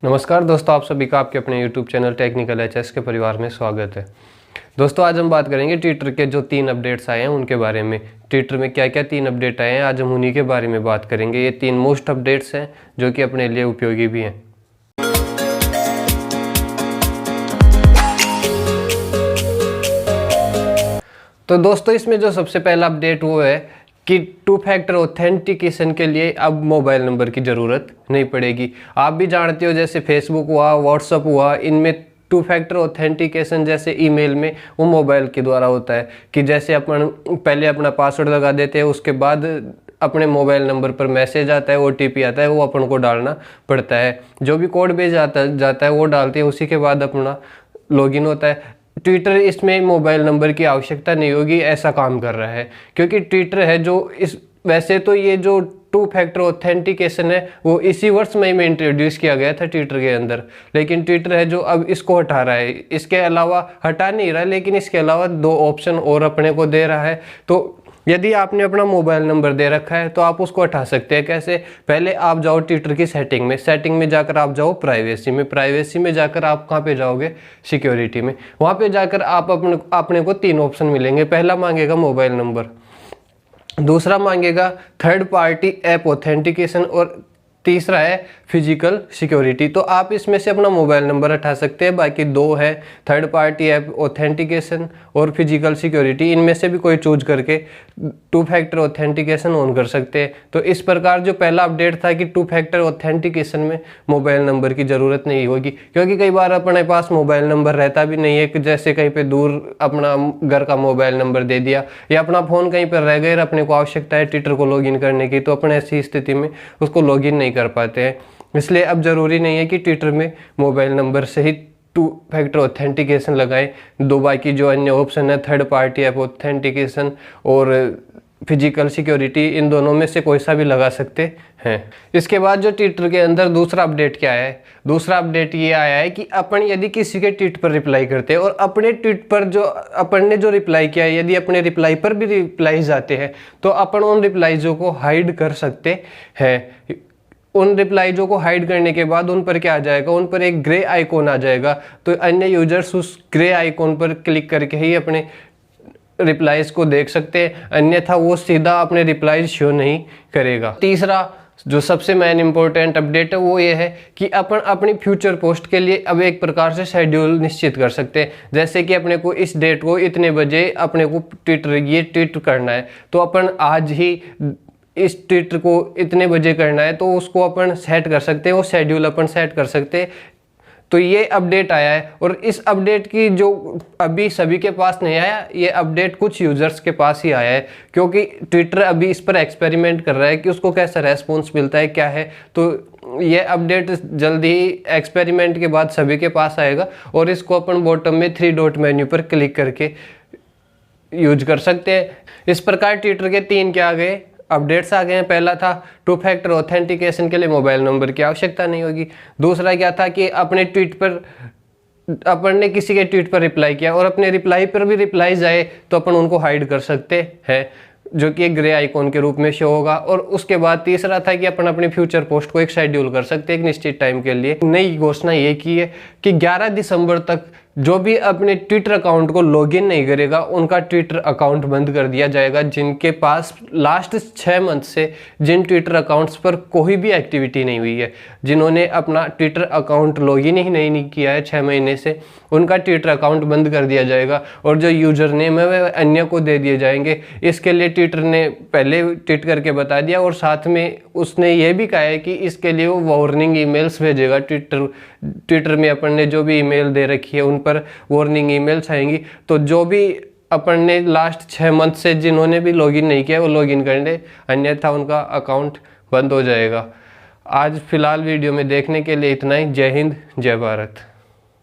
नमस्कार दोस्तों, आप सभी का आपके अपने YouTube चैनल टेक्निकल एचएस के परिवार में स्वागत है। दोस्तों आज हम बात करेंगे ट्विटर के जो 3 अपडेट्स आए हैं उनके बारे में। ट्विटर में क्या क्या 3 अपडेट आए हैं, आज हम उन्हीं के बारे में बात करेंगे। ये 3 मोस्ट अपडेट्स हैं जो कि अपने लिए उपयोगी भी हैं। तो दोस्तों इसमें जो सबसे पहला अपडेट वो है कि 2 फैक्टर ऑथेंटिकेशन के लिए अब मोबाइल नंबर की ज़रूरत नहीं पड़ेगी। आप भी जानते हो जैसे फेसबुक हुआ, व्हाट्सअप हुआ, इनमें 2 फैक्टर ऑथेंटिकेशन जैसे ईमेल में वो मोबाइल के द्वारा होता है कि जैसे अपन पहले अपना पासवर्ड लगा देते हैं, उसके बाद अपने मोबाइल नंबर पर मैसेज आता है, OTP आता है, वो अपन को डालना पड़ता है। जो भी कोड भेज जाता है वो डालते हैं, उसी के बाद अपना लॉगिन होता है। ट्विटर इसमें मोबाइल नंबर की आवश्यकता नहीं होगी, ऐसा काम कर रहा है क्योंकि ट्विटर है जो इस वैसे तो ये जो 2 फैक्टर ऑथेंटिकेशन है वो इसी वर्ष में इंट्रोड्यूस किया गया था ट्विटर के अंदर, लेकिन ट्विटर है जो अब इसको हटा रहा है। इसके अलावा हटा नहीं रहा, लेकिन इसके अलावा 2 ऑप्शन और अपने को दे रहा है। तो यदि आपने अपना मोबाइल नंबर दे रखा है तो आप उसको हटा सकते हैं। कैसे? पहले आप जाओ ट्विटर की सेटिंग में जाकर आप जाओ प्राइवेसी में जाकर आप कहाँ पे जाओगे? सिक्योरिटी में। वहाँ पे जाकर आप अपने को 3 ऑप्शन मिलेंगे। पहला मांगेगा मोबाइल नंबर, दूसरा मांगेगा थर्ड पार्टी ऐप ऑथेंटिकेशन और तीसरा है फिजिकल सिक्योरिटी। तो आप इसमें से अपना मोबाइल नंबर हटा सकते हैं। बाकी 2 है थर्ड पार्टी ऐप ऑथेंटिकेशन और फिजिकल सिक्योरिटी, इनमें से भी कोई चूज करके 2 फैक्टर ऑथेंटिकेशन ऑन कर सकते हैं। तो इस प्रकार जो पहला अपडेट था कि 2 फैक्टर ऑथेंटिकेशन में मोबाइल नंबर की ज़रूरत नहीं होगी, क्योंकि कई बार अपने पास मोबाइल नंबर रहता भी नहीं है कि जैसे कहीं पे दूर अपना घर का मोबाइल नंबर दे दिया या अपना फ़ोन कहीं पर रह गया, अपने को आवश्यकता है ट्विटर को लॉगिन करने की, तो अपने ऐसी स्थिति में उसको लॉगिन नहीं कर पाते हैं। इसलिए अब ज़रूरी नहीं है कि ट्विटर में मोबाइल नंबर से ही 2 फैक्टर ऑथेंटिकेशन लगाएं। 2 बाकी जो अन्य ऑप्शन है थर्ड पार्टी ऐप ऑथेंटिकेशन और फिजिकल सिक्योरिटी, इन दोनों में से कोई सा भी लगा सकते हैं। इसके बाद जो ट्विटर के अंदर दूसरा अपडेट क्या है? दूसरा अपडेट ये आया है कि अपन यदि किसी के ट्वीट पर रिप्लाई करते हैं और अपने ट्वीट पर जो अपन ने जो रिप्लाई किया है, यदि अपने रिप्लाई पर भी रिप्लाईज आते हैं तो अपन उन रिप्लाईजों को हाइड कर सकते हैं। उन रिप्लाईजों को हाइड करने के बाद उन पर क्या आ जाएगा? उन पर एक ग्रे आइकॉन आ जाएगा। तो अन्य यूजर्स उस ग्रे आइकॉन पर क्लिक करके ही अपने रिप्लाईज को देख सकते हैं, अन्यथा वो सीधा अपने रिप्लाईज शो नहीं करेगा। तीसरा जो सबसे मेन इंपॉर्टेंट अपडेट है वो ये है कि अपन अपनी फ्यूचर पोस्ट के लिए अब एक प्रकार से शेड्यूल निश्चित कर सकते हैं। जैसे कि अपने को इस डेट को इतने बजे अपने को ये ट्वीट करना है, तो अपन आज ही इस ट्वीट को इतने बजे करना है, तो उसको अपन सेट कर सकते हैं, वो शेड्यूल अपन सेट कर सकते हैं। तो ये अपडेट आया है और इस अपडेट की जो अभी सभी के पास नहीं आया, ये अपडेट कुछ यूजर्स के पास ही आया है, क्योंकि ट्विटर अभी इस पर एक्सपेरिमेंट कर रहा है कि उसको कैसा रेस्पॉन्स मिलता है, क्या है। तो ये अपडेट जल्दी ही एक्सपेरिमेंट के बाद सभी के पास आएगा और इसको अपन बॉटम में 3 डॉट मेन्यू पर क्लिक करके यूज कर सकते हैं। इस प्रकार ट्विटर के 3 क्या आ गए? अपडेट्स आ गए हैं। पहला था 2 फैक्टर ऑथेंटिकेशन के लिए मोबाइल नंबर की आवश्यकता नहीं होगी। दूसरा क्या था कि अपने ट्वीट पर अपन ने किसी के ट्वीट पर रिप्लाई किया और अपने रिप्लाई पर भी रिप्लाईज आए तो अपन उनको हाइड कर सकते हैं, जो कि एक ग्रे आइकॉन के रूप में शो होगा। और उसके बाद तीसरा था कि अपन अपनी फ्यूचर पोस्ट को एक शेड्यूल कर सकते हैं एक निश्चित टाइम के लिए। नई घोषणा ये की है कि 11 दिसंबर तक जो भी अपने ट्विटर अकाउंट को लॉगिन नहीं करेगा उनका ट्विटर अकाउंट बंद कर दिया जाएगा। जिनके पास लास्ट 6 मंथ से जिन ट्विटर अकाउंट्स पर कोई भी एक्टिविटी नहीं हुई है, जिन्होंने अपना ट्विटर अकाउंट लॉगिन ही नहीं किया है 6 महीने से, उनका ट्विटर अकाउंट बंद कर दिया जाएगा और जो यूजर नेम है वह अन्य को दे दिए जाएंगे। इसके लिए ट्विटर ने पहले ट्वीट करके बता दिया और साथ में उसने ये भी कहा है कि इसके लिए वो वार्निंग ईमेल्स भेजेगा। ट्विटर में अपन ने जो भी ईमेल दे रखी है उन पर वार्निंग ईमेल्स आएंगी। तो जो भी अपन ने लास्ट 6 मंथ से जिन्होंने भी लॉगिन नहीं किया वो लॉगिन कर ले, अन्यथा उनका अकाउंट बंद हो जाएगा। आज फिलहाल वीडियो में देखने के लिए इतना ही। जय हिंद, जय भारत।